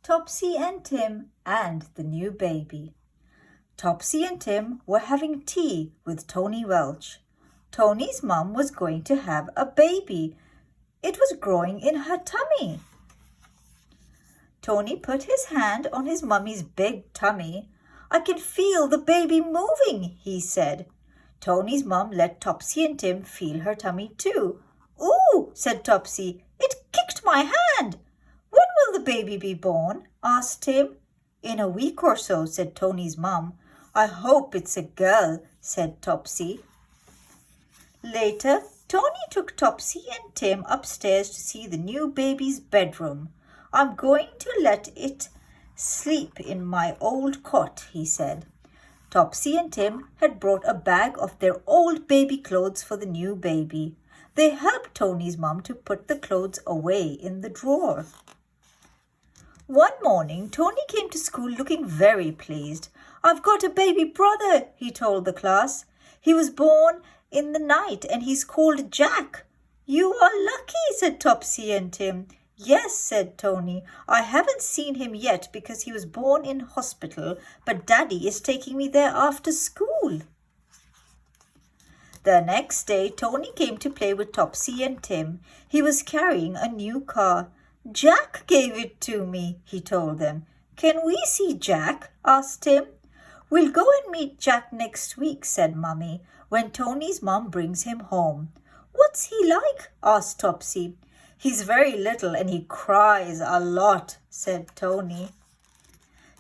Topsy and Tim and the new baby. Topsy and Tim were having tea with Tony Welch. Tony's mum was going to have a baby. It was growing in her tummy. Tony put his hand on his mummy's big tummy. "I can feel the baby moving," he said. Tony's mum let Topsy and Tim feel her tummy too. "Ooh," said Topsy, "it kicked my hand." "When will the baby be born?" asked Tim. "In a week or so," said Tony's mum. "I hope it's a girl," said Topsy. Later, Tony took Topsy and Tim upstairs to see the new baby's bedroom. "I'm going to let it sleep in my old cot," he said. Topsy and Tim had brought a bag of their old baby clothes for the new baby. They helped Tony's mum to put the clothes away in the drawer. One morning, Tony came to school looking very pleased. "I've got a baby brother," he told the class. "He was born in the night and he's called Jack." "You are lucky," said Topsy and Tim. "Yes," said Tony. "I haven't seen him yet because he was born in hospital, but Daddy is taking me there after school." The next day, Tony came to play with Topsy and Tim. He was carrying a new car. "Jack gave it to me," he told them. "Can we see Jack?" asked Tim. "We'll go and meet Jack next week," said Mummy, "when Tony's mum brings him home." "What's he like?" asked Topsy. "He's very little and he cries a lot," said Tony.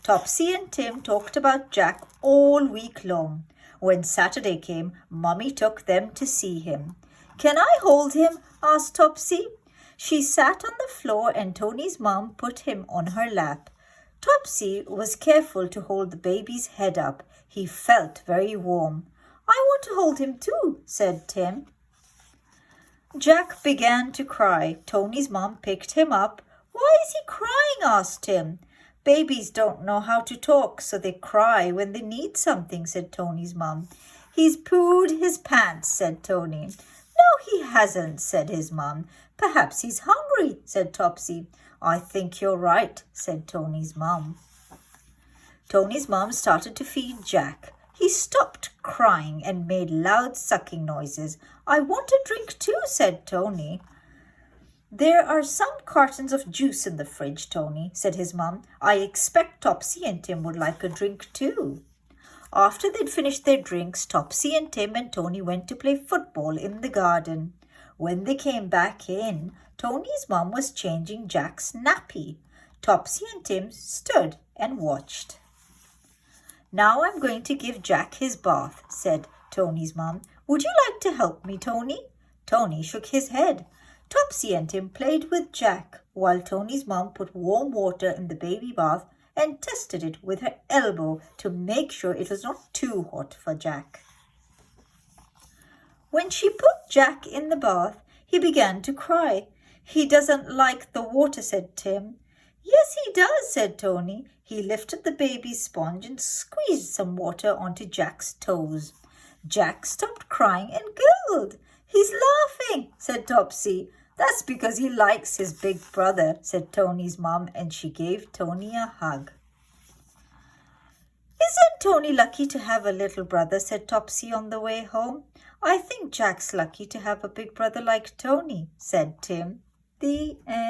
Topsy and Tim talked about Jack all week long. When Saturday came, Mummy took them to see him. "Can I hold him?" asked Topsy. She sat on the floor and Tony's mum put him on her lap. Topsy was careful to hold the baby's head up. He felt very warm. "I want to hold him too," said Tim. Jack began to cry. Tony's mum picked him up. "Why is he crying?" asked Tim. "Babies don't know how to talk, so they cry when they need something," said Tony's mum. "He's pooed his pants," said Tony. "No, he hasn't," said his mum. "Perhaps he's hungry," said Topsy. "I think you're right," said Tony's mum. Tony's mum started to feed Jack. He stopped crying and made loud sucking noises. "I want a drink too," said Tony. "There are some cartons of juice in the fridge, Tony," said his mum. "I expect Topsy and Tim would like a drink too." After they'd finished their drinks, Topsy and Tim and Tony went to play football in the garden. When they came back in, Tony's mum was changing Jack's nappy. Topsy and Tim stood and watched. "Now I'm going to give Jack his bath," said Tony's mum. "Would you like to help me, Tony?" Tony shook his head. Topsy and Tim played with Jack while Tony's mum put warm water in the baby bath and tested it with her elbow to make sure it was not too hot for Jack. When she put Jack in the bath, he began to cry. "He doesn't like the water," said Tim. "Yes, he does," said Tony. He lifted the baby's sponge and squeezed some water onto Jack's toes. Jack stopped crying and giggled. "He's laughing," said Topsy. "That's because he likes his big brother," said Tony's mum, and she gave Tony a hug. "Isn't Tony lucky to have a little brother?" said Topsy on the way home. "I think Jack's lucky to have a big brother like Tony," said Tim. The end.